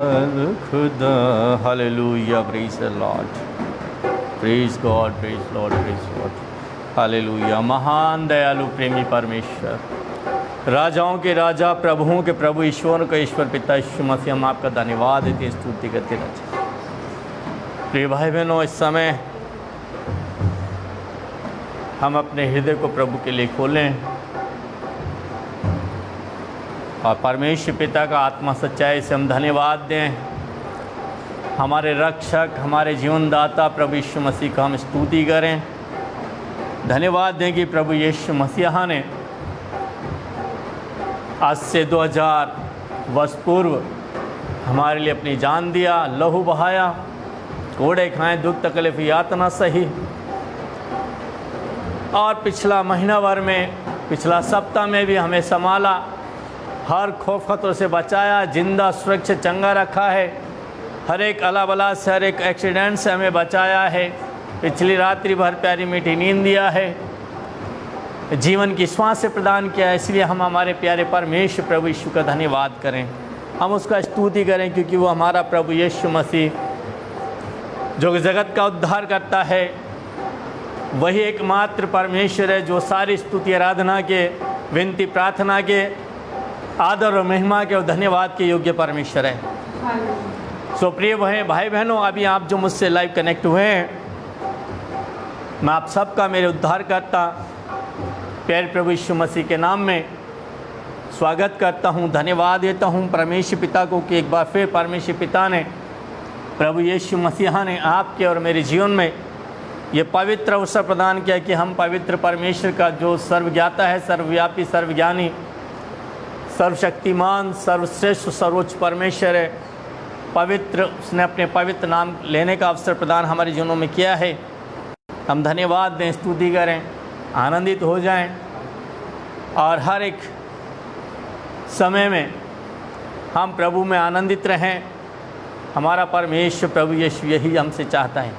खुदा hallelujah praise the Lord praise God praise Lord hallelujah. महान दयालु प्रेमी परमेश्वर, राजाओं के राजा, प्रभुओं के प्रभु, ईश्वरों का ईश्वर पिता यीशु मसीह, हम आपका धन्यवाद देते हैं, स्तुति करते रहते। प्रिय भाई बहनों, इस समय हम अपने हृदय को प्रभु के लिए खोलें और परमेश्वर पिता का आत्मा सच्चाई से हम धन्यवाद दें। हमारे रक्षक, हमारे जीवनदाता प्रभु यीशु मसीह का हम स्तुति करें, धन्यवाद दें कि प्रभु यीशु मसीह ने आज से 2000 वर्ष पूर्व हमारे लिए अपनी जान दिया, लहू बहाया, कोड़े खाए, दुख तकलीफ यातना सही, और पिछला महीना भर में, पिछला सप्ताह में भी हमें संभाला, हर खौफ खतरों से बचाया, जिंदा सुरक्षित चंगा रखा है, हर एक अला बला से, हर एक एक्सीडेंट से हमें बचाया है। पिछली रात्रि भर प्यारी मीठी नींद दिया है, जीवन की श्वास से प्रदान किया है। इसलिए हम हमारे प्यारे परमेश्वर प्रभु यीशु का धन्यवाद करें, हम उसका स्तुति करें, क्योंकि वो हमारा प्रभु यीशु मसीह जो जगत का उद्धार करता है, वही एकमात्र परमेश्वर है जो सारी स्तुति आराधना के, विनती प्रार्थना के, आदर और महिमा के और धन्यवाद के योग्य परमेश्वर है। सो प्रिय भाई बहनों, अभी आप जो मुझसे लाइव कनेक्ट हुए हैं, मैं आप सबका मेरे उद्धार करता प्यारे प्रभु यीशु मसीह के नाम में स्वागत करता हूं, धन्यवाद देता हूं परमेश्वर पिता को कि एक बार फिर परमेश्वर पिता ने, प्रभु यीशु मसीह ने आपके और मेरे जीवन में ये पवित्र अवसर प्रदान किया कि हम पवित्र परमेश्वर का जो सर्वज्ञाता है, सर्वव्यापी, सर्वज्ञानी, सर्वशक्तिमान, सर्वश्रेष्ठ, सर्वोच्च परमेश्वर है, पवित्र, उसने अपने पवित्र नाम लेने का अवसर प्रदान हमारे जीवनों में किया है। हम धन्यवाद दें, स्तुति करें, आनंदित हो जाएं, और हर एक समय में हम प्रभु में आनंदित रहें। हमारा परमेश्वर प्रभु यीशु यही हमसे चाहता है।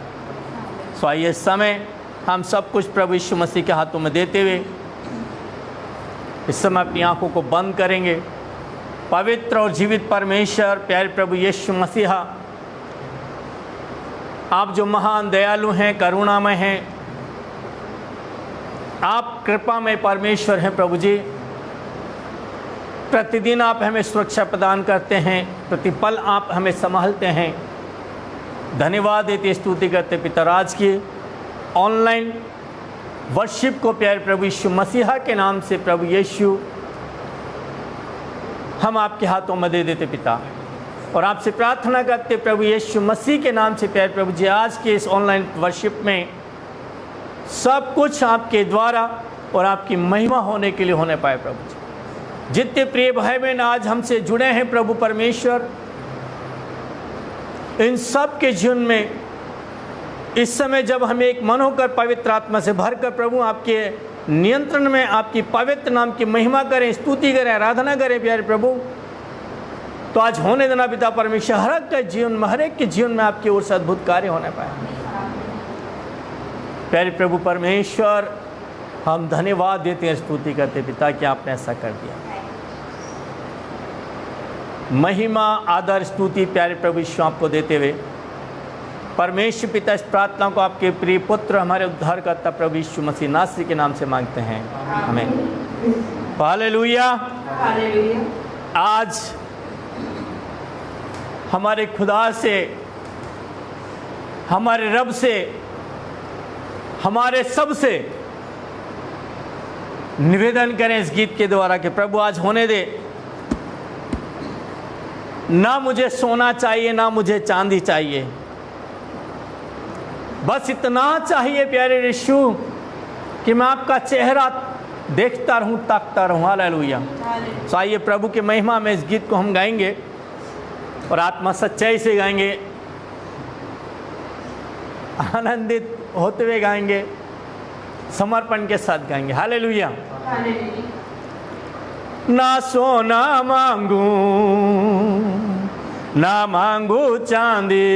सो आइए इस समय हम सब कुछ प्रभु यीशु मसीह के हाथों में देते हुए इस समय अपनी आंखों को बंद करेंगे। पवित्र और जीवित परमेश्वर, प्यारे प्रभु यीशु मसीहा, आप जो महान दयालु हैं, करुणामय हैं, आप कृपामय परमेश्वर हैं प्रभु जी। प्रतिदिन आप हमें सुरक्षा प्रदान करते हैं, प्रतिपल आप हमें संभालते हैं। धन्यवाद देते, स्तुति करते पिता राज की ऑनलाइन वर्शिप को प्यारे प्रभु यीशु मसीहा के नाम से प्रभु यीशु हम आपके हाथों में दे देते पिता, और आपसे प्रार्थना करते प्रभु यीशु मसीह के नाम से प्यारे प्रभु जी, आज के इस ऑनलाइन वर्शिप में सब कुछ आपके द्वारा और आपकी महिमा होने के लिए होने पाए प्रभु जी। जितने प्रिय भाई बहन आज हमसे जुड़े हैं प्रभु परमेश्वर, इन सब के जीवन में इस समय जब हमें एक मन होकर पवित्र आत्मा से भरकर प्रभु आपके नियंत्रण में आपकी पवित्र नाम की महिमा करें, स्तुति करें, आराधना करें प्यारे प्रभु, तो आज होने देना पिता परमेश्वर, हर एक के जीवन में, हर एक के जीवन में आपकी ओर से अद्भुत कार्य होने पाए। प्यारे प्रभु परमेश्वर, हम धन्यवाद देते हैं, स्तुति करते पिता कि आपने ऐसा कर दिया। महिमा, आदर, स्तुति प्यारे प्रभु यीशु आपको देते हुए परमेश्वर पिता इस प्रार्थना को आपके प्रिय पुत्र, हमारे उद्धारकर्ता प्रभु यीशु मसीह नासरी के नाम से मांगते हैं, आमीन। हालेलुया। आज हमारे खुदा से, हमारे रब से, हमारे सब से निवेदन करें इस गीत के द्वारा कि प्रभु आज होने दे, ना मुझे सोना चाहिए, ना मुझे चांदी चाहिए, बस इतना चाहिए प्यारे यीशु कि मैं आपका चेहरा देखता रहूं, ताकता रहूं। हालेलुया। तो आइए प्रभु की महिमा में इस गीत को हम गाएंगे और आत्मा सच्चाई से गाएंगे, आनंदित होते हुए गाएंगे, समर्पण के साथ गाएंगे। हालेलुया। ना सोना मांगू, ना मांगू चांदी,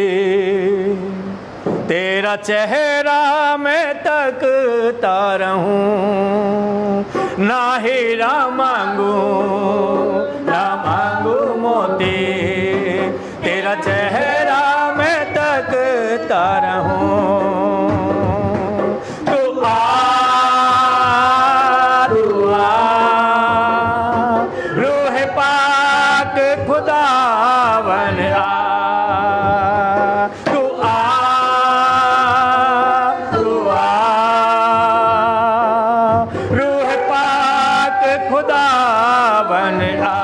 तेरा चेहरा मैं तकता रहूं, ना हीरा मांगू, ना मांगू मोती, तेरा चेहरा मैं तकता रहूं। तू आ, रूह पाक खुदावन आ, तू आ, रूह पाक खुदावन आ।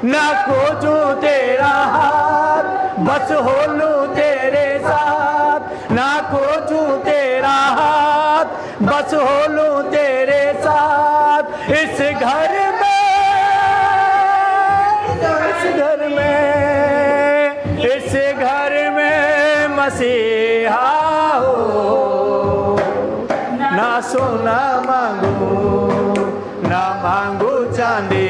ना खोजूं तेरा हाथ, बस हो लूं तेरे साथ। ना खोजूं तेरा हाथ, बस हो लूं तेरे साथ। इस घर में, इस घर में, इस घर में मसीहा हो। ना सोना मांगू, ना मांगू चांदी,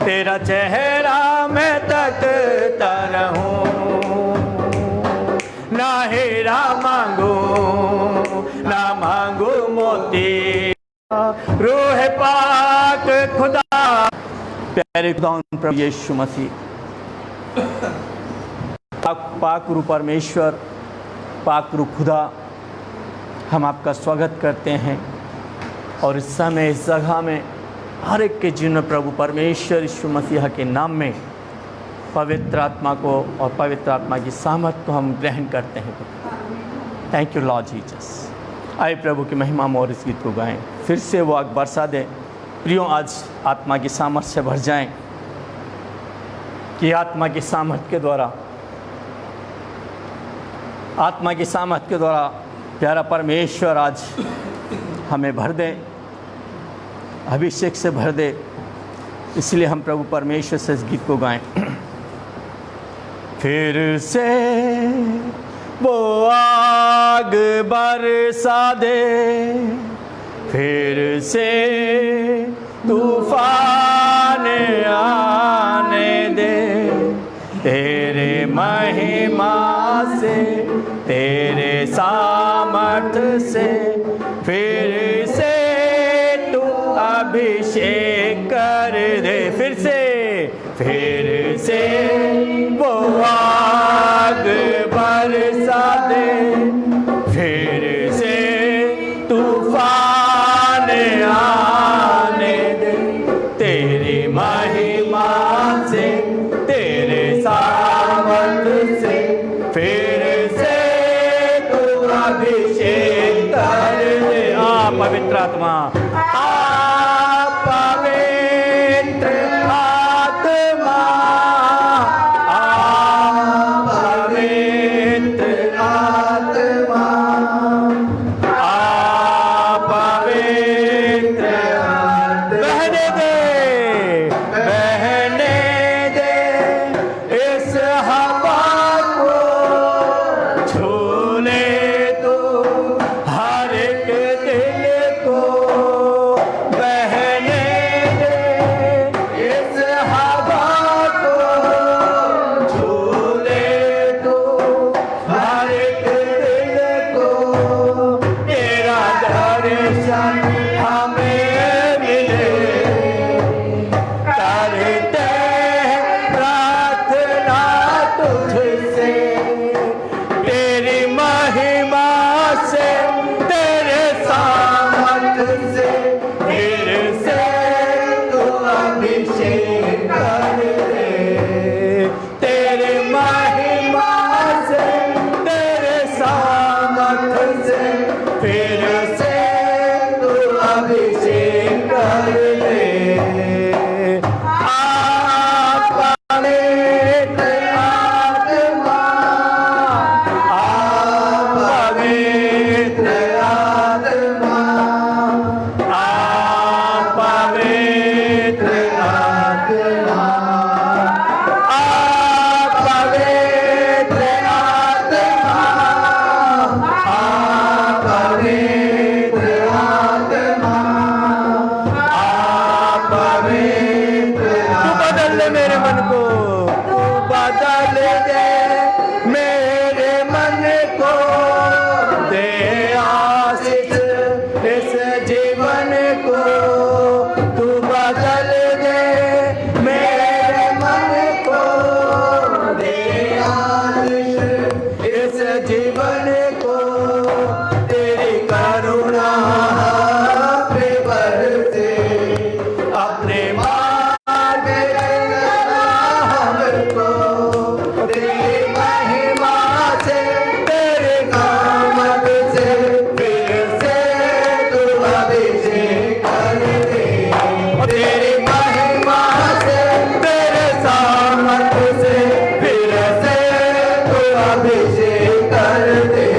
तेरा चेहरा मैं तकता रहूं। ना हीरा मांगू, ना मांगू मोती, रूह पाक खुदा। प्यारे खुदा प्रभु यीशु मसीह, पाक रूप परमेश्वर, पाक रूप खुदा, हम आपका स्वागत करते हैं। और इस समय इस जगह में हर एक के जीवन में प्रभु परमेश्वर यीशु मसीह के नाम में पवित्र आत्मा को और पवित्र आत्मा की सामर्थ को हम ग्रहण करते हैं। Thank you Lord Jesus. आए प्रभु की महिमा में और इस गीत को गाएं। फिर से वो आग बरसा दें। प्रियो, आज आत्मा की सामर्थ से भर जाएं कि आत्मा की सामर्थ के द्वारा, आत्मा की सामर्थ के द्वारा प्यारा परमेश्वर आज हमें भर दें, अभिषेक से भर दे। इसलिए हम प्रभु परमेश्वर से इस गीत को गाएं। फिर से वो आग बरसा दे, फिर से तूफान आने दे। तेरे महिमा से, तेरे सामर्थ से, फिर से अभिषेक कर दे। फिर से वो आग बरसा दे, फिर से तूफान आने दे। तेरी महिमा से, तेरे सामर्थ से, फिर से तू अभिषेक कर दे। पवित्र आत्मा, अभिषेक कर दे।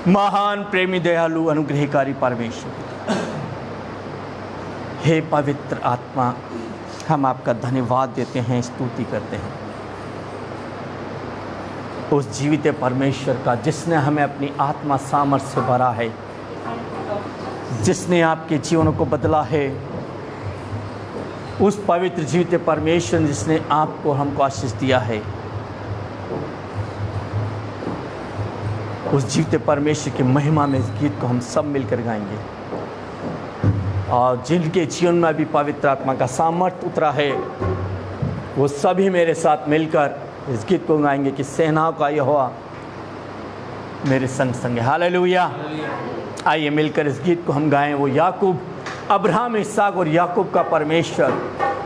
महान प्रेमी दयालु अनुग्रहकारी परमेश्वर, हे पवित्र आत्मा, हम आपका धन्यवाद देते हैं, स्तुति करते हैं उस जीवित परमेश्वर का जिसने हमें अपनी आत्मा सामर्थ्य से भरा है, जिसने आपके जीवनों को बदला है। उस पवित्र जीवित परमेश्वर जिसने आपको हमको आशीष दिया है, उस जीवित परमेश्वर की महिमा में इस गीत को हम सब मिलकर गाएंगे। और जिनके जीवन में भी पवित्र आत्मा का सामर्थ्य उतरा है, वो सभी मेरे साथ मिलकर इस गीत को गाएंगे कि सेनाओं का यहोवा मेरे संग संग है। हालेलुया। आइए मिलकर इस गीत को हम गाएं। वो याकूब, अब्राहम, इसहाक और याकूब का परमेश्वर,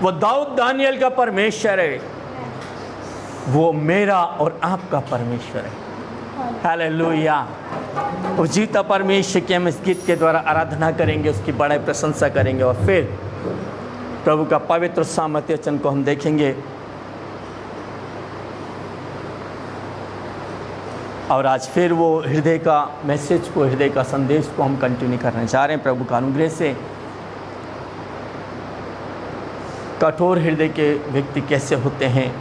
वो दाऊद दानियल का परमेश्वर है, वो मेरा और आपका परमेश्वर है। हालेलुया। उस जीवित परमेश्वर की हम इस गीत के द्वारा आराधना करेंगे, उसकी बड़ाई प्रशंसा करेंगे और फिर प्रभु का पवित्र सामर्थ्य वचन को हम देखेंगे। और आज फिर वो हृदय का मैसेज को, हृदय का संदेश को हम कंटिन्यू करने जा रहे हैं प्रभु का अनुग्रह से। कठोर हृदय के व्यक्ति कैसे होते हैं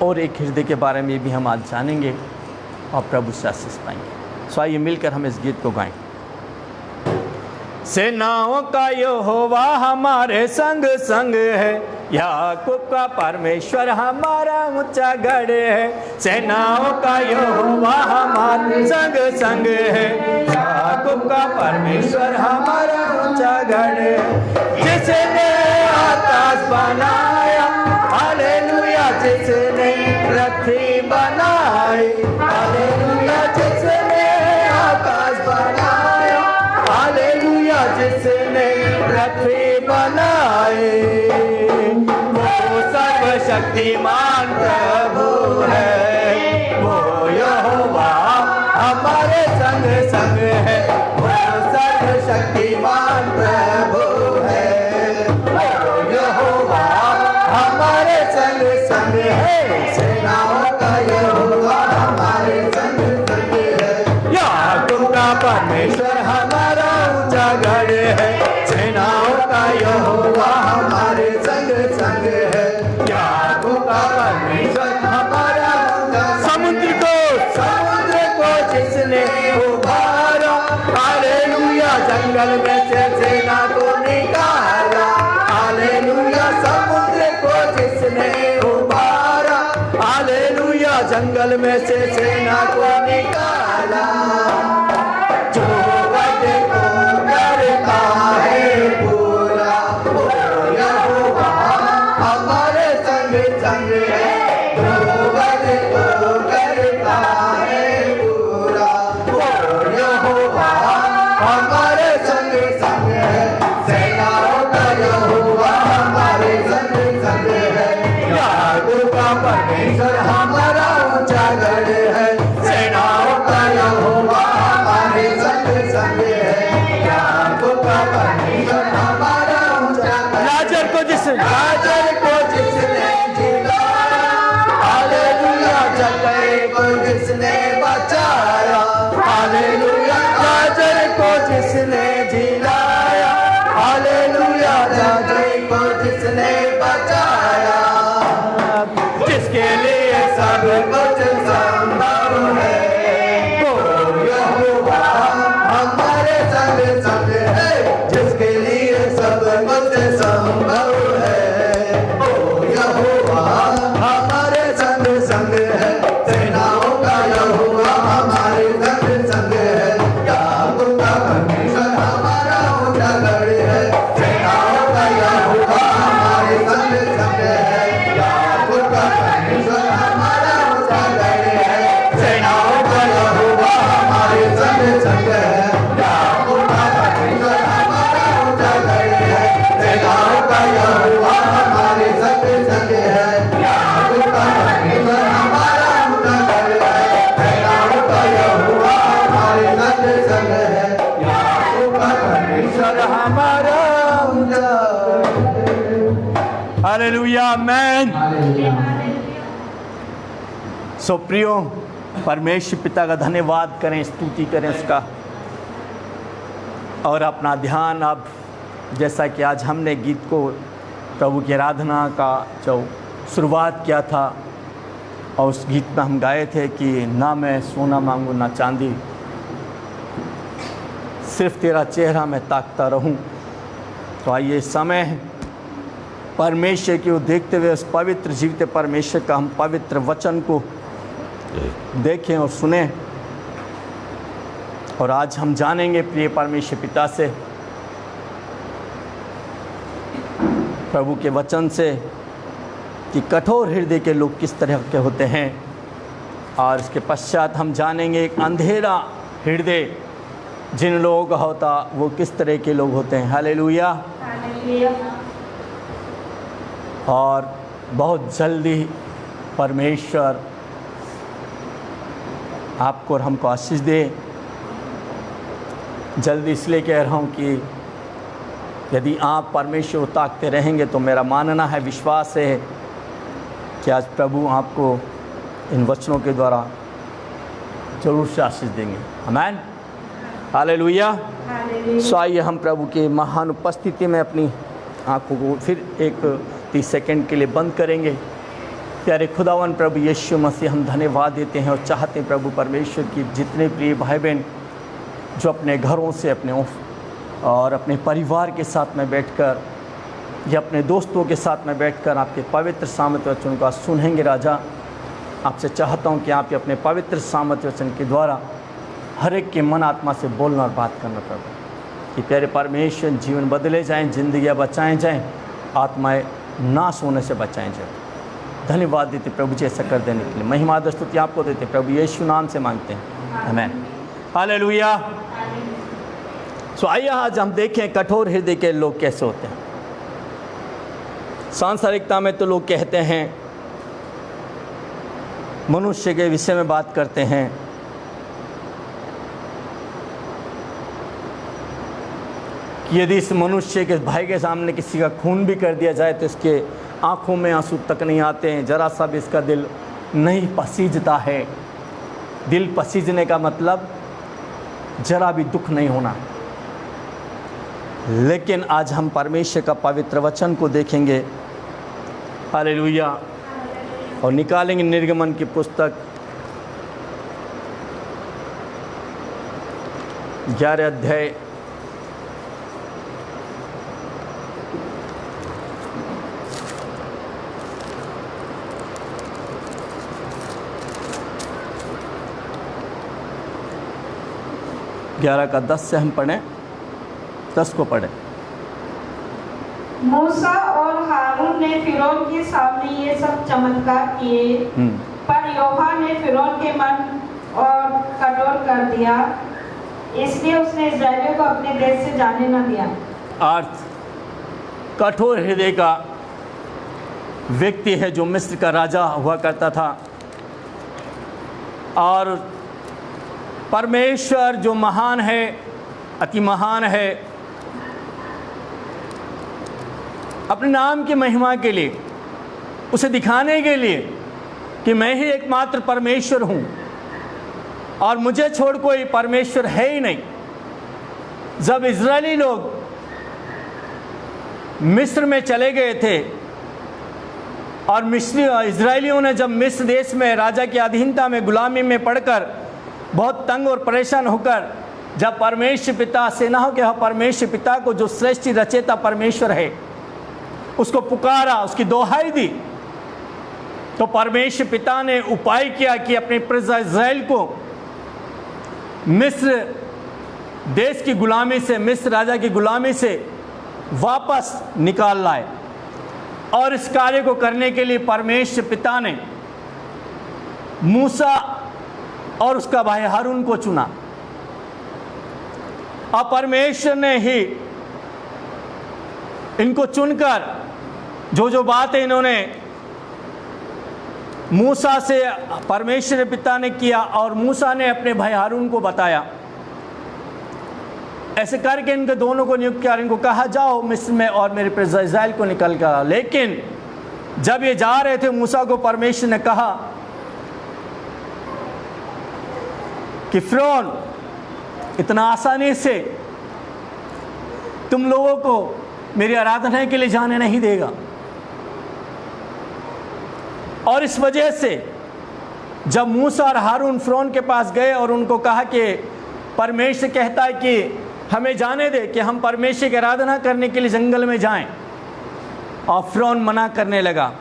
और एक हृदय के बारे में भी हम आज जानेंगे और प्रभु से आशीष पाएंगे। सो आइए मिलकर हम इस गीत को गाएं। सेनाओं का यहोवा हमारे संग संग है, याकूब का परमेश्वर हमारा ऊंचा गढ़ है। सेनाओं का यहोवा हमारे संग संग है, याकूब का परमेश्वर हमारा ऊंचा गढ़ है। जिसने आकाश बनाया, हालेलुया, जिसने पृथ्वी बनाई, हालेलुया, जिसने आकाश बनाया, हालेलुया, जिसने पृथ्वी बनाई, वो सर्वशक्तिमान प्रभु है। वो यहोवा हमारे संग संग है, वो सर्वशक्तिमान प्रभु है। वो यहोवा हमारे संग संग है, सेनाओं का यहोवा हमारे संग संग है। याकूब का परमेश्वर हमारा ऊंचा गढ़ है, सेनाओं का यहोवा हमारे संग संग है। याकूब का परमेश्वर हमारा ऊंचा, समुद्र को जिसने उभारा, हालेलुया, जंगल में से सेना को निकाला, हालेलुया, समुद्र को जिसने उभारा, हालेलुया, जंगल में से सेना को निकाला। जो वचन को करता है पूरा, वो यहोवा हमारे संग संग है। जो वचन को करता है पूरा, वो यहोवा हमारे संग संग है। सेनाओं परमेश्वर हमारा ऊंचा गढ़ है, सेनाओं का यहोवा हमारे संग संग है। याकूब का परमेश्वर हमारा ऊंचा गढ़, लाजर को जिसने जिलाया, हालेलुया, जकरे को जिसने बचाया, हालेलुया, लाजर को जिसने जिलाया, हालेलुया, जकरे को जिसने बचाया, जिसके लिए सब कुछ संभव है। ओ यहोवा हमारे संग संग है, जिसके लिए सब कुछ संभव है। ओ यहोवा हमारे संग संग है, सेनाओं का यहोवा हमारे संग संग है। याकूब का परमेश्वर हमारा ऊंचा गढ़ है, सेनाओं का यहोवा हमारे संग संग है। याकूब का परमेश्वर हमारा ऊंचा गढ़ है, सेनाओं का यहोवा हमारे संग संग है। याकूब का परमेश्वर हमारा ऊंचा गढ़ है, सेनाओं का यहोवा हमारे संग संग है। याकूब का परमेश्वर हमारा ऊंचा गढ़ है, सेनाओं का यहोवा हमारे संग संग है। याकूब का परमेश्वर हमारा ऊंचा गढ़ है। हालेलुया, आमेन। सो प्रियो, परमेश्वर पिता का धन्यवाद करें, स्तुति करें उसका, और अपना ध्यान अब जैसा कि आज हमने गीत को प्रभु की आराधना का जो शुरुआत किया था, और उस गीत में हम गाए थे कि ना मैं सोना मांगू ना चांदी, सिर्फ तेरा चेहरा मैं ताकता रहूं। तो आइए समय है परमेश्वर की ओर देखते हुए उस पवित्र जीवित परमेश्वर का हम पवित्र वचन को देखें और सुने। और आज हम जानेंगे प्रिय परमेश्वर पिता से, प्रभु के वचन से, कि कठोर हृदय के लोग किस तरह के होते हैं। और इसके पश्चात हम जानेंगे एक अंधेरा हृदय जिन लोगों का होता वो किस तरह के लोग होते हैं। हालेलुया। और बहुत जल्दी परमेश्वर आपको और हमको आशीष दे। जल्दी इसलिए कह रहा हूँ कि यदि आप परमेश्वर को ताकते रहेंगे तो मेरा मानना है, विश्वास है कि आज प्रभु आपको इन वचनों के द्वारा जरूर से आशीष देंगे। आमीन, हालेलुया। सो आइए हम प्रभु के महान उपस्थिति में अपनी आँखों को फिर 30 सेकंड के लिए बंद करेंगे। प्यारे खुदावन प्रभु यीशु मसीह, हम धन्यवाद देते हैं और चाहते हैं प्रभु परमेश्वर की जितने प्रिय भाई बहन जो अपने घरों से और अपने परिवार के साथ में बैठकर या अपने दोस्तों के साथ में बैठकर आपके पवित्र सामर्थ्य वचन का सुनेंगे। राजा, आपसे चाहता हूं कि आप अपने पवित्र सामर्थ्य वचन के द्वारा हर एक के मन आत्मा से बोलना और बात करना प्रभु, कि प्यारे परमेश्वर जीवन बदले जाएं, जिंदगियां बचाएं जाएं, आत्माएं नाश होने से बचाएं जाएं। धन्यवाद देते प्रभु जी ऐसा कर देने के लिए। महिमा और स्तुति आपको देते प्रभु यीशु नाम से मांगते हैं, आमीन, हालेलुया। सो आइए आज हम देखें कठोर हृदय के लोग कैसे होते हैं। सांसारिकता में तो लोग कहते हैं, मनुष्य के विषय में बात करते हैं कि यदि इस मनुष्य के भाई के सामने किसी का खून भी कर दिया जाए तो इसके आंखों में आंसू तक नहीं आते हैं, जरा सा भी इसका दिल नहीं पसीजता है। दिल पसीजने का मतलब जरा भी दुख नहीं होना। लेकिन आज हम परमेश्वर का पवित्र वचन को देखेंगे, हालेलुया, और निकालेंगे निर्गमन की पुस्तक 11 अध्याय 11 का 10 से हम पढ़ें, 10 को पढ़ें। मूसा और हारून ने फिरौन के सामने ये सब चमत्कार किए, पर यहोवा ने फिरौन के मन और कठोर कर दिया, इसलिए उसने इस्राएलियों को अपने देश से जाने न दिया। अर्थ कठोर हृदय का व्यक्ति है जो मिस्र का राजा हुआ करता था। और परमेश्वर जो महान है, अति महान है, अपने नाम की महिमा के लिए, उसे दिखाने के लिए कि मैं ही एकमात्र परमेश्वर हूँ और मुझे छोड़ कोई परमेश्वर है ही नहीं। जब इजरायली लोग मिस्र में चले गए थे और इजरायलियों ने जब मिस्र देश में राजा की अधीनता में गुलामी में पड़कर बहुत तंग और परेशान होकर जब परमेश्वर पिता, सेनाओं के परमेश्वर पिता को, जो सृष्टि रचयिता परमेश्वर है, उसको पुकारा, उसकी दोहाई दी, तो परमेश्वर पिता ने उपाय किया कि अपनी प्रजा इज़राइल को मिस्र देश की गुलामी से, मिस्र राजा की गुलामी से वापस निकाल लाए। और इस कार्य को करने के लिए परमेश्वर पिता ने मूसा और उसका भाई हारून को चुना। और परमेश्वर ने ही इनको चुनकर जो बातें इन्होंने मूसा से परमेश्वर पिता ने किया और मूसा ने अपने भाई हारून को बताया, ऐसे करके इनके दोनों को नियुक्त किया। इनको कहा जाओ मिस्र में और मेरे प्रजा इज़राइल को निकल कर। लेकिन जब ये जा रहे थे, मूसा को परमेश्वर ने कहा कि फ़िरौन इतना आसानी से तुम लोगों को मेरी आराधना के लिए जाने नहीं देगा। और इस वजह से जब मूसा और हारून फ़िरौन के पास गए और उनको कहा कि परमेश्वर कहता है कि हमें जाने दे कि हम परमेश्वर की आराधना करने के लिए जंगल में जाएं, और फ़िरौन मना करने लगा।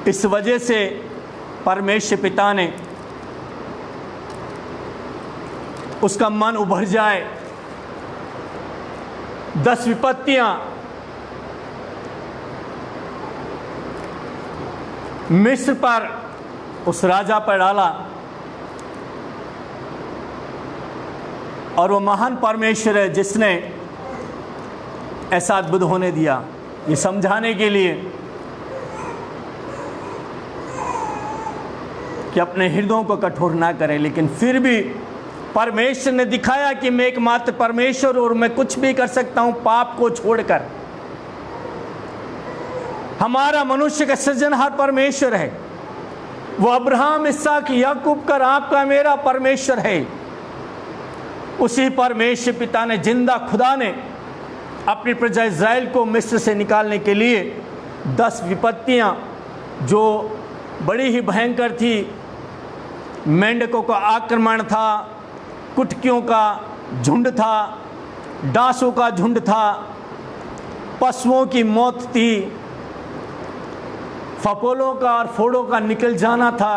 इस वजह से परमेश्वर पिता ने उसका मन उभर जाए, 10 विपत्तियां मिस्र पर, उस राजा पर डाला। और वो महान परमेश्वर है जिसने ऐसा अद्भुत होने दिया, ये समझाने के लिए कि अपने हृदयों को कठोर ना करें। लेकिन फिर भी परमेश्वर ने दिखाया कि मैं एकमात्र परमेश्वर और मैं कुछ भी कर सकता हूं पाप को छोड़कर। हमारा मनुष्य का सृजनहार परमेश्वर है, वो अब्राहम, इसहाक, याकूब का, आपका मेरा परमेश्वर है। उसी परमेश्वर पिता ने, जिंदा खुदा ने अपनी प्रजा इज़राइल को मिस्र से निकालने के लिए 10 विपत्तियां जो बड़ी ही भयंकर थी, मेंढकों का आक्रमण था, कुटकियों का झुंड था, डांसों का झुंड था, पशुओं की मौत थी, फपोलों का और फोड़ों का निकल जाना था,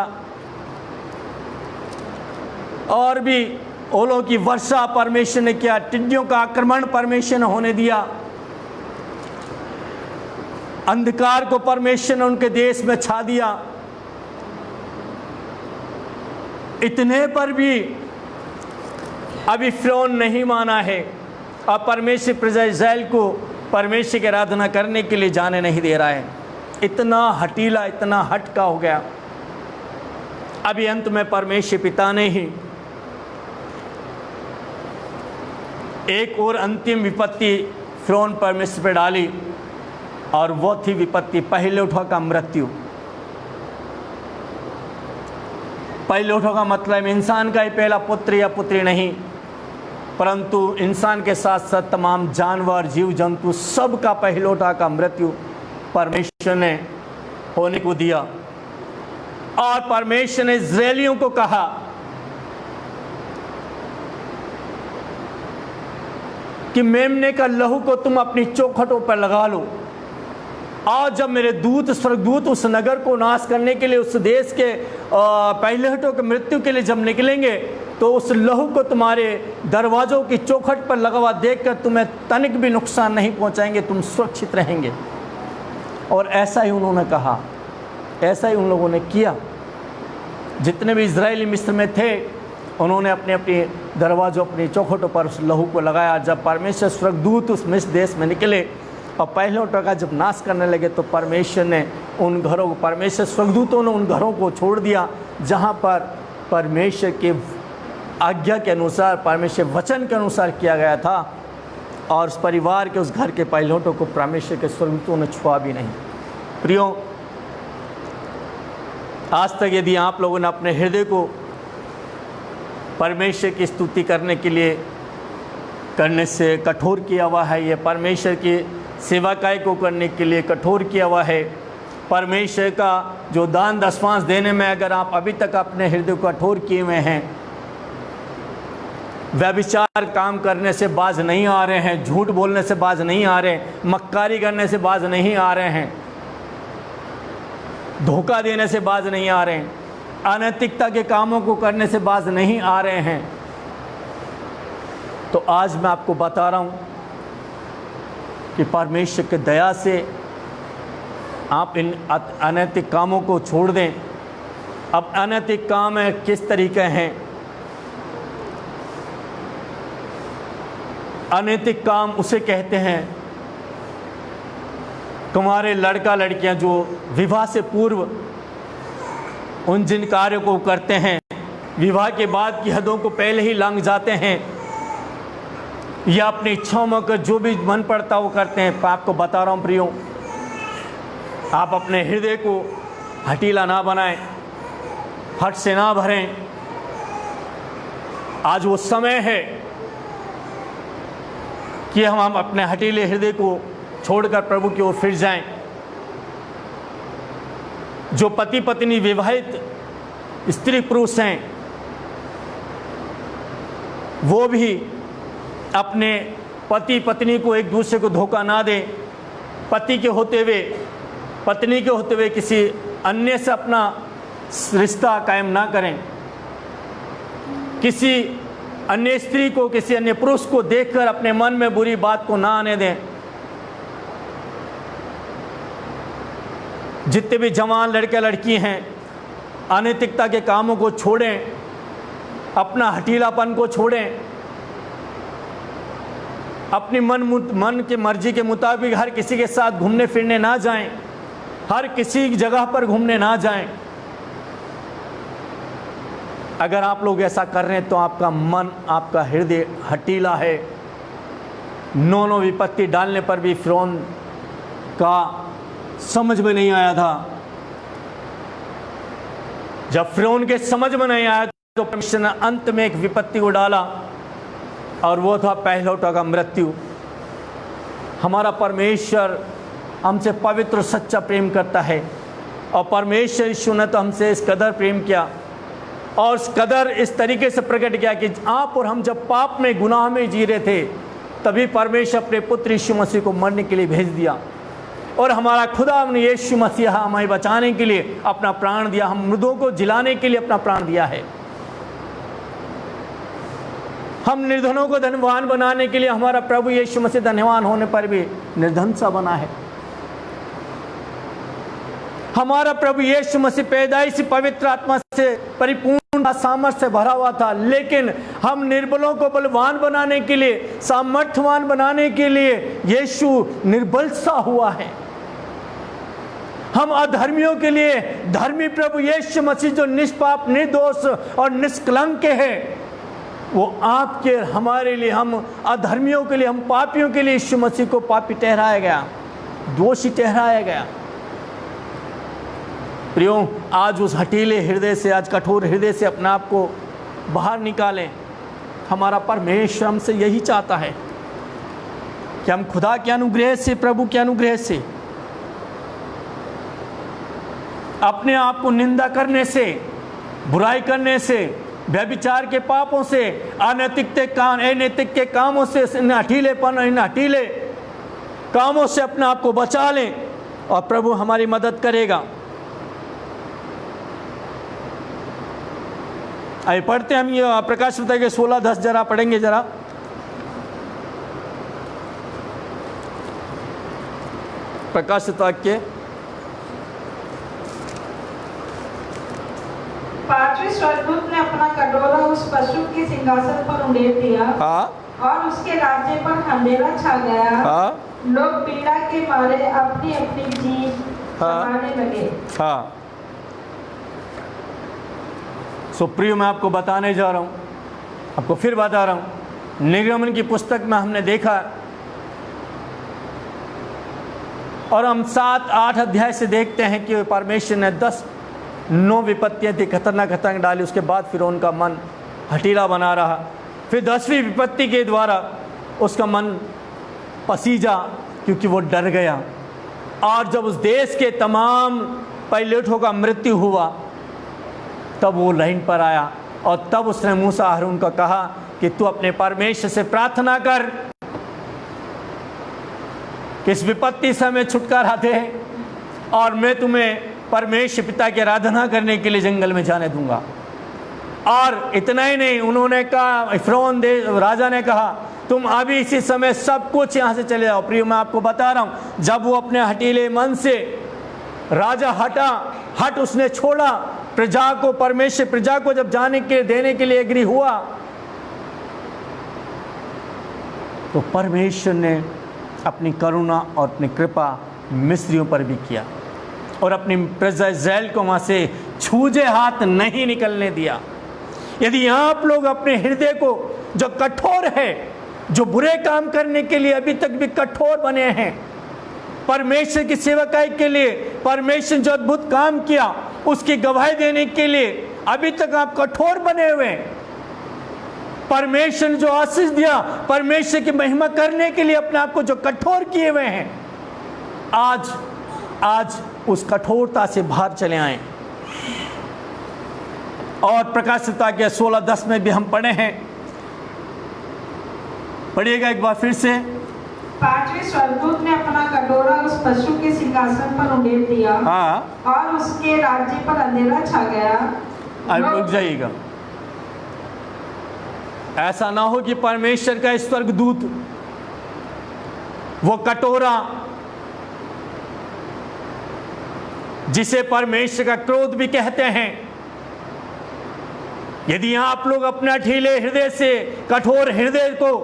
और भी ओलों की वर्षा परमेश्वर ने किया, टिड्डियों का आक्रमण परमेश्वर ने होने दिया, अंधकार को परमेश्वर ने उनके देश में छा दिया। इतने पर भी अभी फ़िरौन नहीं माना है और परमेश्वर प्रजा इज़राइल को परमेश्वर की आराधना करने के लिए जाने नहीं दे रहा है। इतना हटीला, इतना हटका हो गया। अभी अंत में परमेश्वर पिता ने ही एक और अंतिम विपत्ति फ़िरौन पर, मिस्र पर डाली, और वो थी विपत्ति पहिलौठों का मृत्यु। पहिलौठों का मतलब इंसान का ही पहला पुत्र या पुत्री नहीं, परंतु इंसान के साथ साथ तमाम जानवर, जीव जंतु, सब का पहिलौठा का मृत्यु परमेश्वर ने होने को दिया। और परमेश्वर ने इज़राइलियों को कहा कि मेमने का लहू को तुम अपनी चौखटों पर लगा लो, और जब मेरे दूत, स्वर्गदूत उस नगर को नाश करने के लिए, उस देश के पहिलौठों के मृत्यु के लिए जब निकलेंगे, तो उस लहू को तुम्हारे दरवाज़ों की चौखट पर लगा हुआ देखकर तुम्हें तनिक भी नुकसान नहीं पहुंचाएंगे, तुम सुरक्षित रहेंगे। और ऐसा ही उन्होंने कहा, ऐसा ही उन लोगों ने किया। जितने भी इजरायली मिस्र में थे, उन्होंने अपने अपने दरवाज़ों, अपनी चौखटों पर उस लहू को लगाया। जब परमेश्वर स्वर्गदूत उस मिस्र देश में निकले, और पहिलौठों का जब नाश करने लगे तो परमेश्वर ने उन घरों को, परमेश्वर स्वर्गदूतों ने उन घरों को छोड़ दिया जहाँ पर परमेश्वर के आज्ञा के अनुसार, परमेश्वर वचन के अनुसार किया गया था, और उस परिवार के, उस घर के पहिलौठों को परमेश्वर के स्वर्गदूतों ने छुआ भी नहीं। प्रियो, आज तक यदि आप लोगों ने अपने हृदय को परमेश्वर की स्तुति करने से कठोर किया हुआ है, ये परमेश्वर की सेवाकाई को करने के लिए कठोर किया हुआ है, परमेश्वर का जो दान दशमांश देने में अगर आप अभी तक अपने हृदय को कठोर किए हुए हैं, व्यभिचार काम करने से बाज नहीं आ रहे हैं, झूठ बोलने से बाज नहीं आ रहे हैं, मक्कारी करने से बाज नहीं आ रहे हैं, धोखा देने से बाज नहीं आ रहे हैं, अनैतिकता के कामों को करने से बाज नहीं आ रहे हैं, तो आज मैं आपको बता रहा हूँ कि परमेश्वर की दया से आप इन अनैतिक कामों को छोड़ दें। अब अनैतिक काम है, किस तरीके हैं? अनैतिक काम उसे कहते हैं तुम्हारे लड़का लड़कियां जो विवाह से पूर्व उन जिन कार्यों को करते हैं, विवाह के बाद की हदों को पहले ही लांघ जाते हैं, या अपनी इच्छाओं में कर जो भी मन पड़ता वो करते हैं। आपको बता रहा हूँ प्रियो, आप अपने हृदय को हठीला ना बनाएं, हट से ना भरें। आज वो समय है कि हम अपने हठीले हृदय को छोड़कर प्रभु की ओर फिर जाएं। जो पति पत्नी विवाहित स्त्री पुरुष हैं, वो भी अपने पति पत्नी को एक दूसरे को धोखा ना दें। पति के होते हुए, पत्नी के होते हुए किसी अन्य से अपना रिश्ता कायम ना करें। किसी अन्य स्त्री को, किसी अन्य पुरुष को देखकर अपने मन में बुरी बात को ना आने दें। जितने भी जवान लड़के लड़की हैं, अनैतिकता के कामों को छोड़ें, अपना हठीलापन को छोड़ें, अपनी मन के मर्जी के मुताबिक हर किसी के साथ घूमने फिरने ना जाएं, हर किसी जगह पर घूमने ना जाएं। अगर आप लोग ऐसा कर रहे हैं तो आपका मन, आपका हृदय हठीला है। नौ विपत्ति डालने पर भी फिरौन का समझ में नहीं आया था। जब फिरौन के समझ में नहीं आया तो परमेश्वर ने अंत में एक विपत्ति को डाला, और वो था पहिलौठा का मृत्यु। हमारा परमेश्वर हमसे पवित्र सच्चा प्रेम करता है, और परमेश्वर यीशु ने तो हमसे इस कदर प्रेम किया, और उस कदर इस तरीके से प्रकट किया कि आप और हम जब पाप में, गुनाह में जी रहे थे, तभी परमेश्वर अपने पुत्र यीशु मसीह को मरने के लिए भेज दिया। और हमारा खुदा ने यीशु मसीह हमें बचाने के लिए अपना प्राण दिया, हम मृतों को जिलाने के लिए अपना प्राण दिया है। हम निर्धनों को धनवान बनाने के लिए हमारा प्रभु यीशु मसीह धनवान होने पर भी निर्धन सा बना है। हमारा प्रभु यीशु मसीह पैदाइशी पवित्र आत्मा से परिपूर्ण सामर्थ्य से भरा हुआ था, लेकिन हम निर्बलों को बलवान बनाने के लिए, सामर्थ्यवान बनाने के लिए यीशु निर्बल सा हुआ है। हम अधर्मियों के लिए धर्मी प्रभु यीशु मसीह जो निष्पाप, निर्दोष और निष्कलंक है, वो आपके हमारे लिए, हम अधर्मियों के लिए, हम पापियों के लिए यीशु मसीह को पापी ठहराया गया, दोषी ठहराया गया। प्रियो, आज उस हठीले हृदय से, आज कठोर हृदय से अपने आप को बाहर निकालें। हमारा परमेश्वर हमसे यही चाहता है कि हम खुदा के अनुग्रह से, प्रभु के अनुग्रह से, अपने आप को निंदा करने से, बुराई करने से, व्यभिचार के पापों से, अनैतिक के कामों से, इन हठीले कामों से अपने आप को बचा लें, और प्रभु हमारी मदद करेगा। आइए पढ़ते हम ये प्रकाशित वाक्य के 16:10 जरा पढ़ेंगे जरा। प्रकाशित वाक्य 5वें स्वर्गदूत ने अपना कटोरा उस पशु के सिंहासन पर उंडेल दिया हाँ और उसके राज्य पर अंधेरा छा गया। हाँ लोग पीड़ा के मारे अपनी अपनी जीभ दबाने लगे। हाँ। सो प्रिय, मैं आपको बताने जा रहा हूँ, आपको फिर बता रहा हूँ, निर्गमन की पुस्तक में हमने देखा और हम 7-8 अध्याय से देखते हैं कि परमेश्वर ने 9 विपत्तियाँ थी, खतरनाक खतरनाक डाली। उसके बाद फिर उनका मन हठीला बना रहा। फिर 10वीं विपत्ति के द्वारा उसका मन पसीजा, क्योंकि वो डर गया। और जब उस देश के तमाम पायलटों का मृत्यु हुआ, तब वो लाइन पर आया और तब उसने मूसा हारून को कहा कि तू अपने परमेश्वर से प्रार्थना कर कि इस विपत्ति से हमें छुटकारा दे और मैं तुम्हें परमेश्वर पिता की आराधना करने के लिए जंगल में जाने दूंगा। और इतना ही नहीं, उन्होंने कहा, फिरौन राजा ने कहा, तुम अभी इसी समय सब कुछ यहाँ से चले जाओ। प्रिय, मैं आपको बता रहा हूँ, जब वो अपने हठीले मन से राजा हट उसने छोड़ा, प्रजा को, परमेश्वर प्रजा को जब जाने के देने के लिए एग्री हुआ, तो परमेश्वर ने अपनी करुणा और अपनी कृपा मिस्रियों पर भी किया और अपनी प्रजा इस्राएल को वहाँ से छूजे हाथ नहीं निकलने दिया। यदि यहाँ आप लोग अपने हृदय को, जो कठोर है, जो बुरे काम करने के लिए अभी तक भी कठोर बने हैं, परमेश्वर की सेवकाई के लिए, परमेश्वर जो अद्भुत काम किया उसकी गवाही देने के लिए अभी तक आप कठोर बने हुए हैं, परमेश्वर ने जो आशीष दिया, परमेश्वर की महिमा करने के लिए अपने आप को जो कठोर किए हुए हैं, आज उस कठोरता से बाहर चले आए। और प्रकाशिता के 16:10 में भी हम पढ़े हैं, पढ़िएगा एक बार फिर से। 5वें स्वर्गदूत ने अपना कटोरा उस पशु के सिंहासन पर उंडेल दिया हाँ, और उसके राज्य पर अंधेरा छा गया। अब रुक जाइएगा। ऐसा ना हो कि परमेश्वर का स्वर्गदूत वो कटोरा जिसे परमेश्वर का क्रोध भी कहते हैं, यदि आप लोग अपने अठीले हृदय से, कठोर हृदय को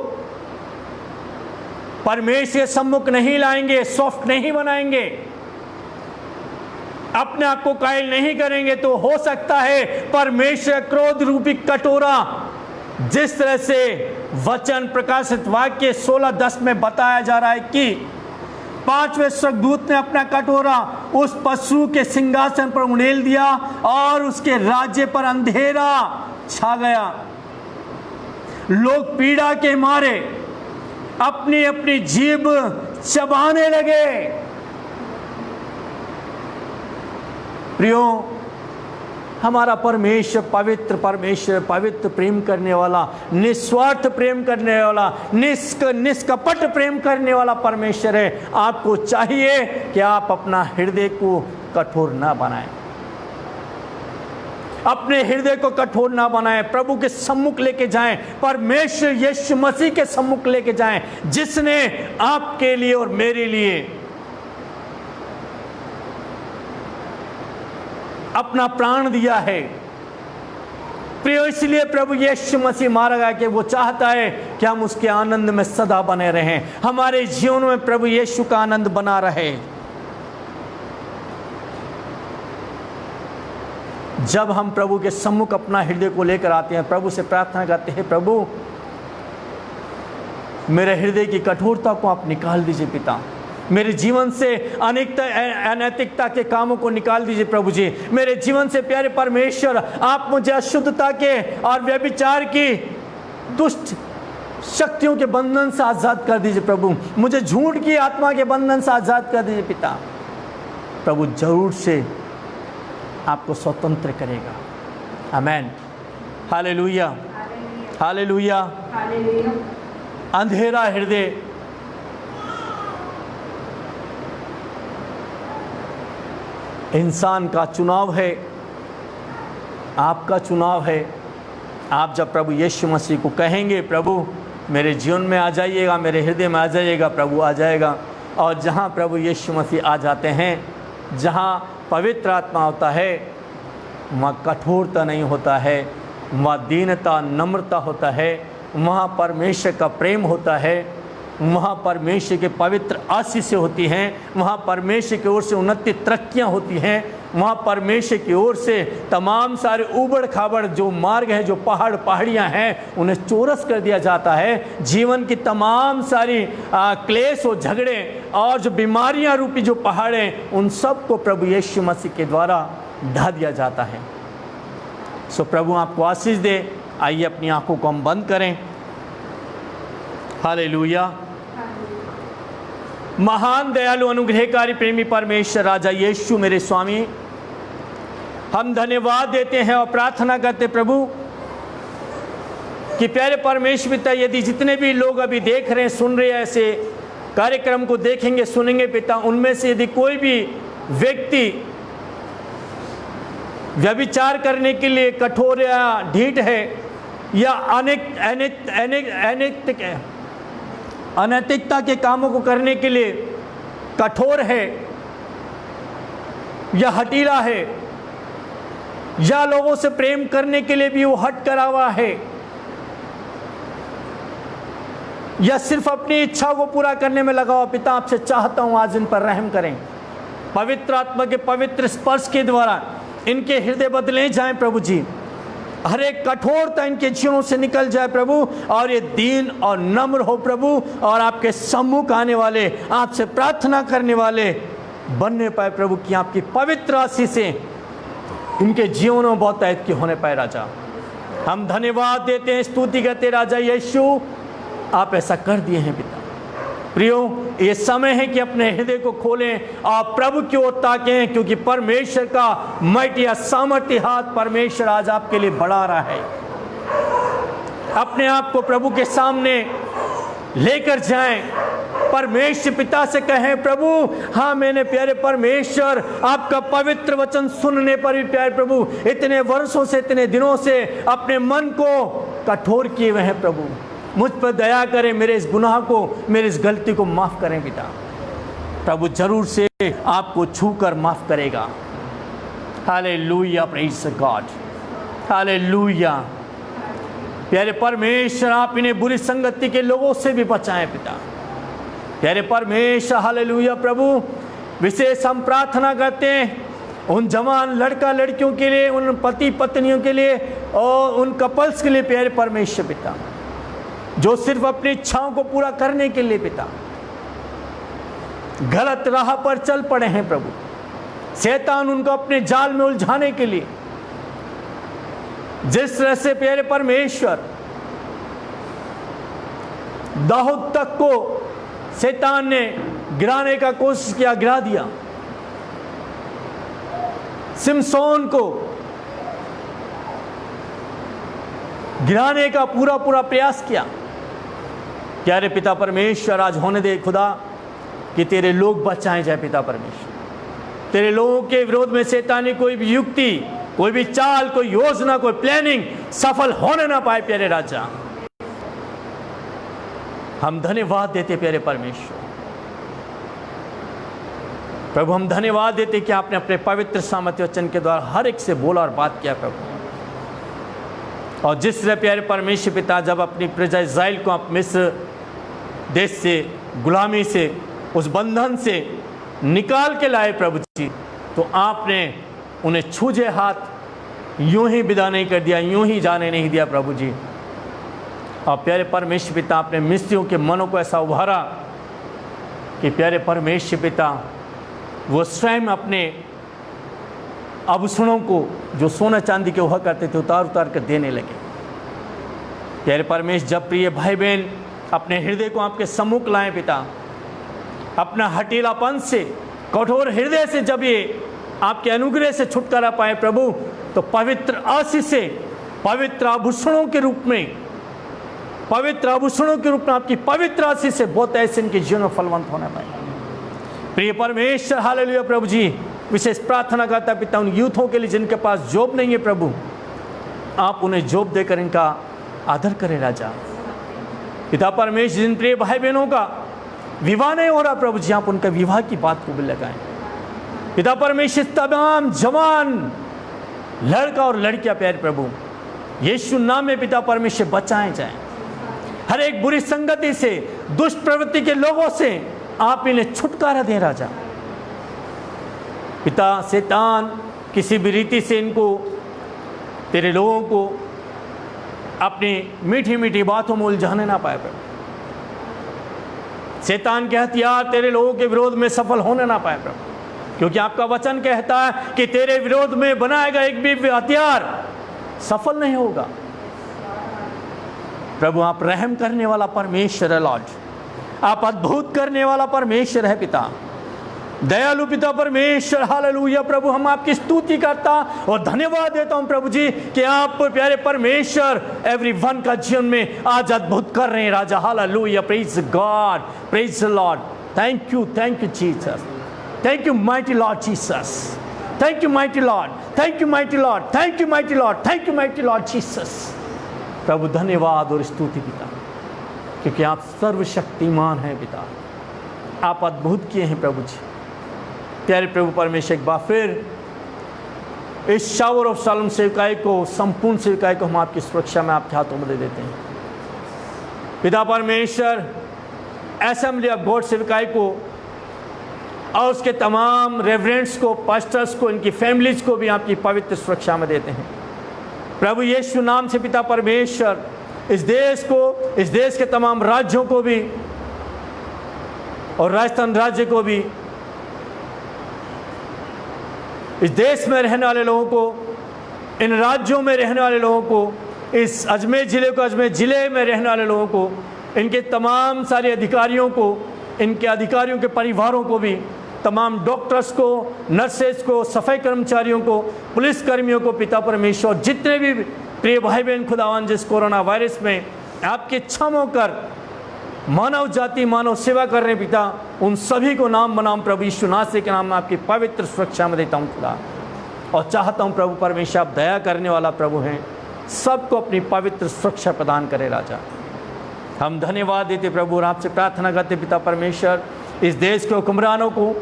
परमेश्वर के सम्मुख नहीं लाएंगे, सॉफ्ट नहीं बनाएंगे, अपने आप को कायल नहीं करेंगे, तो हो सकता है परमेश्वर क्रोध रूपी कटोरा, जिस तरह से वचन प्रकाशित वाक्य 16:10 में बताया जा रहा है कि 5वें स्वर्गदूत ने अपना कटोरा उस पशु के सिंहासन पर उंडेल दिया और उसके राज्य पर अंधेरा छा गया। लोग पीड़ा के मारे अपनी अपनी जीभ चबाने लगे। प्रियो, हमारा परमेश्वर पवित्र प्रेम करने वाला, निस्वार्थ प्रेम करने वाला, निष्कपट प्रेम करने वाला परमेश्वर है। आपको चाहिए कि आप अपना हृदय को कठोर ना बनाएं, अपने हृदय को कठोर ना बनाएं, प्रभु के सम्मुख लेके जाएं, परमेश्वर यीशु मसीह के सम्मुख लेके जाएं, जिसने आपके लिए और मेरे लिए अपना प्राण दिया है। प्रियो, इसलिए प्रभु यीशु मसीह मारा गया कि वो चाहता है कि हम उसके आनंद में सदा बने रहें, हमारे जीवन में प्रभु यीशु का आनंद बना रहे। जब हम प्रभु के सम्मुख अपना हृदय को लेकर आते हैं, प्रभु से प्रार्थना करते हैं, प्रभु मेरे हृदय की कठोरता को आप निकाल दीजिए पिता, मेरे जीवन से अनैतिकता के कामों को निकाल दीजिए प्रभु जी, मेरे जीवन से प्यारे परमेश्वर आप मुझे अशुद्धता के और व्यभिचार की दुष्ट शक्तियों के बंधन से आज़ाद कर दीजिए प्रभु, मुझे झूठ की आत्मा के बंधन से आज़ाद कर दीजिए पिता। प्रभु जरूर से आपको स्वतंत्र करेगा। आमेन, हालेलुया, हालेलुया। अंधेरा हृदय इंसान का चुनाव है, आपका चुनाव है। आप जब प्रभु यीशु मसीह को कहेंगे, प्रभु मेरे जीवन में आ जाइएगा, मेरे हृदय में आ जाइएगा, प्रभु आ जाएगा। और जहाँ प्रभु यीशु मसीह आ जाते हैं, जहाँ पवित्र आत्मा होता है, वहाँ कठोरता नहीं होता है, वहाँ दीनता नम्रता होता है, वहाँ परमेश्वर का प्रेम होता है, वहाँ परमेश्वर के पवित्र आशीषें होती हैं, वहाँ परमेश्वर की ओर से उन्नति तरक्कियाँ होती हैं, वहाँ परमेश्वर की ओर से तमाम सारे उबड़ खाबड़ जो मार्ग हैं, जो पहाड़ पहाड़ियाँ हैं, उन्हें चौरस कर दिया जाता है। जीवन की तमाम सारी क्लेश और झगड़े और जो बीमारियाँ रूपी जो पहाड़ हैं, उन सब को प्रभु यीशु मसीह के द्वारा ढा दिया जाता है। सो प्रभु आपको आशीष दे। आइए अपनी आंखों को हम बंद करें। हालेलुया। महान दयालु अनुग्रहकारी प्रेमी परमेश्वर राजा यीशु मेरे स्वामी, हम धन्यवाद देते हैं और प्रार्थना करते प्रभु कि प्यारे परमेश्वर पिता, यदि जितने भी लोग अभी देख रहे हैं, सुन रहे हैं, ऐसे कार्यक्रम को देखेंगे, सुनेंगे पिता, उनमें से यदि कोई भी व्यक्ति व्यभिचार करने के लिए कठोर या ढीठ है या अनैतिकता के कामों को करने के लिए कठोर है या हठीला है या लोगों से प्रेम करने के लिए भी वो हट करा हुआ है या सिर्फ अपनी इच्छा को पूरा करने में लगा हुआ, पिता आपसे चाहता हूं आज इन पर रहम करें। पवित्र आत्मा के पवित्र स्पर्श के द्वारा इनके हृदय बदले जाएं प्रभु जी। हर एक कठोरता इनके जीवनों से निकल जाए प्रभु, और ये दीन और नम्र हो प्रभु, और आपके सम्मुख आने वाले, आपसे प्रार्थना करने वाले बनने पाए प्रभु, कि आपकी पवित्र आशीषें इनके जीवनों में बहुत ऐत की होने पाए। राजा हम धन्यवाद देते हैं, स्तुति करते राजा यीशु, आप ऐसा कर दिए हैं पिता। प्रियो, ये समय है कि अपने हृदय को खोलें और प्रभु की ओर ताकें, क्योंकि परमेश्वर का मिghty सामर्थ्य हाथ परमेश्वर आज आपके लिए बढ़ा रहा है। अपने आप को प्रभु के सामने लेकर जाएं, परमेश्वर पिता से कहें, प्रभु हाँ मैंने प्यारे परमेश्वर आपका पवित्र वचन सुनने पर भी प्यारे प्रभु इतने वर्षों से, इतने दिनों से अपने मन को कठोर किए हुए हैं प्रभु, मुझ पर दया करें, मेरे इस गुनाह को, मेरी इस गलती को माफ़ करें पिता। प्रभु जरूर से आपको छूकर माफ़ करेगा। Hallelujah, praise God, hallelujah. प्यारे परमेश्वर आप इन्हें बुरी संगति के लोगों से भी बचाएं पिता। प्यारे परमेश्वर हालेलुया प्रभु, विशेष हम प्रार्थना करते हैं उन जवान लड़का लड़कियों के लिए, उन पति पत्नियों के लिए और उन कपल्स के लिए प्यारे परमेश्वर पिता, जो सिर्फ अपनी इच्छाओं को पूरा करने के लिए पिता गलत राह पर चल पड़े हैं प्रभु। शैतान उनको अपने जाल में उलझाने के लिए जिस तरह से प्यारे परमेश्वर दाऊद तक को शैतान ने गिराने का कोशिश किया, गिरा दिया। सिमसोन को गिराने का पूरा प्रयास किया। प्यारे पिता परमेश्वर आज होने दे खुदा कि तेरे लोग बचाए जाए पिता परमेश्वर। तेरे लोगों के विरोध में शैतानी कोई भी युक्ति, कोई भी चाल, कोई योजना, कोई प्लानिंग सफल होने ना पाए प्यारे राजा। हम धन्यवाद देते प्यारे परमेश्वर प्रभु, हम धन्यवाद देते कि आपने अपने पवित्र सामर्थ्य वचन के द्वारा हर एक से बोला और बात किया प्रभु। और जिस तरह प्यारे परमेश्वर पिता जब अपनी प्रजा इज़राइल को आप मिस्र देश से, गुलामी से, उस बंधन से निकाल के लाए प्रभु जी, तो आपने उन्हें छूजे हाथ यूं ही विदा नहीं कर दिया, यूं ही जाने नहीं दिया प्रभु जी। और प्यारे परमेश्वर पिता आपने मिस्रियों के मनों को ऐसा उभारा कि प्यारे परमेश्वर पिता वो स्वयं अपने आभूषणों को जो सोना चांदी के हुआ करते थे उतार उतार कर देने लगे। प्यारे परमेश्वर, जब प्रिय भाई बहन अपने हृदय को आपके सम्मुख लाएं पिता, अपना हठीलापन से, कठोर हृदय से जब ये आपके अनुग्रह से छुटकारा पाए प्रभु, तो पवित्र आशीष से, पवित्र आभूषणों के रूप में, पवित्र आभूषणों के रूप में आपकी पवित्र आशीष से बहुत ऐसे इनके जीवन में फलवंत होना पाए। प्रिय परमेश्वर हालेलुया प्रभु जी, विशेष प्रार्थना करता पिता उन यूथों के लिए जिनके पास जॉब नहीं है प्रभु, आप उन्हें जॉब देकर इनका आदर करें राजा। पिता परमेश्वर, जिन प्रिय भाई बहनों का विवाह नहीं हो रहा प्रभु जी, आप उनका विवाह की बात को भी लगाएं। पिता परमेश्वर, तमाम जवान लड़का और लड़कियां प्यारे प्रभु यीशु नाम में पिता परमेश्वर बचाए जाएं। हर एक बुरी संगति से, दुष्ट प्रवृत्ति के लोगों से आप इन्हें छुटकारा दें राजा। पिता शैतान किसी भी रीति से इनको, तेरे लोगों को अपनी मीठी मीठी बातों में उलझाने ना पाए प्रभु। शैतान के हथियार तेरे लोगों के विरोध में सफल होने ना पाए प्रभु, क्योंकि आपका वचन कहता है कि तेरे विरोध में बनाया गया एक भी हथियार सफल नहीं होगा। प्रभु आप रहम करने वाला परमेश्वर है लॉर्ड, आप अद्भुत करने वाला परमेश्वर है पिता, दयालु पिता परमेश्वर। हालेलुया प्रभु, हम आपकी स्तुति करता और धन्यवाद देता हूं प्रभु जी कि आप प्यारे परमेश्वर एवरी वन का जीवन में आज अद्भुत कर रहे हैं राजा। Hallelujah, praise God, praise the Lord. Thank you Jesus, thank you mighty Lord Jesus, thank you mighty Lord, thank you mighty Lord, thank you mighty Lord, thank you mighty Lord Jesus. प्रभु धन्यवाद और स्तुति पिता, क्योंकि आप सर्वशक्तिमान हैं पिता, आप अद्भुत किए हैं प्रभु जी। प्यारे प्रभु परमेश्वर, एक बार फिर इस शावर ऑफ शालोम सेवकाई को, संपूर्ण सेवकाई को हम आपकी सुरक्षा में आपके हाथों में दे देते हैं पिता परमेश्वर। असेंबली ऑफ गॉड सेवकाई को और उसके तमाम रेवरेंट्स को, पास्टर्स को, इनकी फैमिलीज को भी आपकी पवित्र सुरक्षा में देते हैं प्रभु यीशु नाम से पिता परमेश्वर। इस देश को, इस देश के तमाम राज्यों को भी और राजस्थान राज्य को भी, इस देश में रहने वाले लोगों को, इन राज्यों में रहने वाले लोगों को, इस अजमेर ज़िले को, अजमेर ज़िले में रहने वाले लोगों को, इनके तमाम सारे अधिकारियों को, इनके अधिकारियों के परिवारों को भी, तमाम डॉक्टर्स को, नर्सेस को, सफाई कर्मचारियों को, पुलिस कर्मियों को पिता परमेश्वर, जितने भी प्रिय भाई बहन खुदावन जिस कोरोना वायरस में आपकी इच्छा होकर मानव जाति, मानव सेवा कर रहे पिता, उन सभी को नाम बनाम प्रभु यीशु नासरी के नाम में आपकी पवित्र सुरक्षा में देता हूँ खुदा। और चाहता हूँ प्रभु परमेश्वर, आप दया करने वाला प्रभु हैं, सबको अपनी पवित्र सुरक्षा प्रदान करे राजा। हम धन्यवाद देते प्रभु और आपसे प्रार्थना करते पिता परमेश्वर, इस देश के हुक्मरानों को,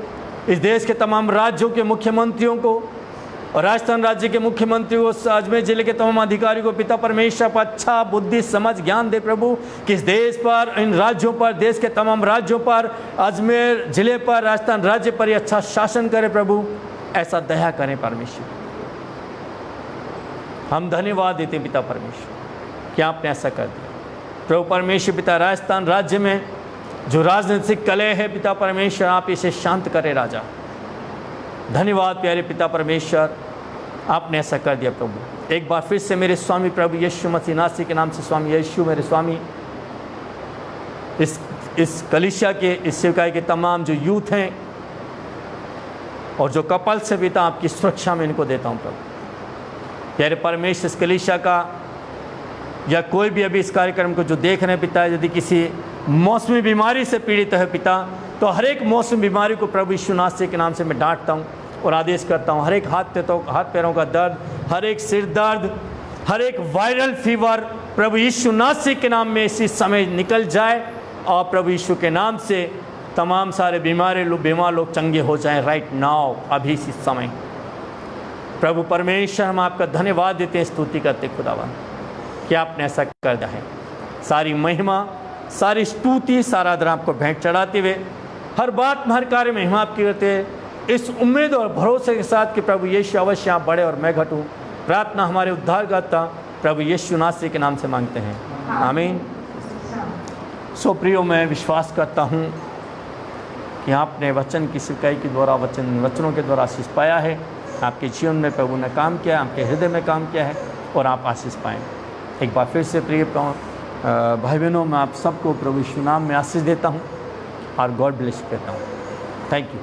इस देश के तमाम राज्यों के मुख्यमंत्रियों को और राजस्थान राज्य के मुख्यमंत्री को, अजमेर जिले के तमाम अधिकारियों को पिता परमेश्वर पर अच्छा बुद्धि, समझ, ज्ञान दे प्रभु, कि इस देश पर, इन राज्यों पर, देश के तमाम राज्यों पर, अजमेर जिले पर, राजस्थान राज्य पर ही अच्छा शासन करे प्रभु। ऐसा दया करें परमेश्वर। हम धन्यवाद देते पिता परमेश्वर कि आपने ऐसा कर दिया प्रभु परमेश्वर। पिता राजस्थान राज्य में जो राजनीतिक कलह है पिता परमेश्वर, आप इसे शांत करें राजा। धन्यवाद प्यारे पिता परमेश्वर, आपने ऐसा कर दिया प्रभु। एक बार फिर से मेरे स्वामी प्रभु यीशु मसीह नासरी के नाम से, स्वामी यीशु मेरे स्वामी, इस कलीसिया के, इस सेवकाई के तमाम जो यूथ हैं और जो कपल से पिता, आपकी सुरक्षा में इनको देता हूँ प्रभु। प्यारे परमेश्वर, इस कलीसिया का या कोई भी अभी इस कार्यक्रम को जो देख रहे हैं पिता, यदि किसी मौसमी बीमारी से पीड़ित है पिता, तो हर एक मौसमी बीमारी को प्रभु यीशु नासरी के नाम से मैं डांटता हूँ और आदेश करता हूँ। हर एक हाथ पैरों का दर्द, हर एक सिर दर्द, हर एक वायरल फीवर प्रभु यीशु नासरी के नाम में इसी समय निकल जाए और प्रभु यीशु के नाम से तमाम सारे बीमार लोग चंगे हो जाएं राइट नाउ, अभी इसी समय। प्रभु परमेश्वर, हम आपका धन्यवाद देते हैं, स्तुति करते खुदावन कि आपने ऐसा कर दिया है। सारी महिमा, सारी स्तुति, सारा आदर आपको भेंट चढ़ाते हुए, हर बात में, हर कार्य में महिमा आपकी करते हैं, इस उम्मीद और भरोसे के साथ कि प्रभु यीशु अवश्य आप बढ़े और मैं घटूं। प्रार्थना हमारे उद्धारकर्ता प्रभु यीशु नासरी के नाम से मांगते हैं, आमीन। सो प्रियो, मैं विश्वास करता हूँ कि आपने वचन की सेवकाई के द्वारा, वचनों के द्वारा आशीष पाया है। आपके जीवन में प्रभु ने काम किया, आपके हृदय में काम किया है और आप आशीष पाएँ। एक बार फिर से प्रिय भाई बहनों, मैं आप सबको प्रभु यीशु नाम में आशीष देता हूँ और गॉड ब्लेस करता हूँ। Thank you.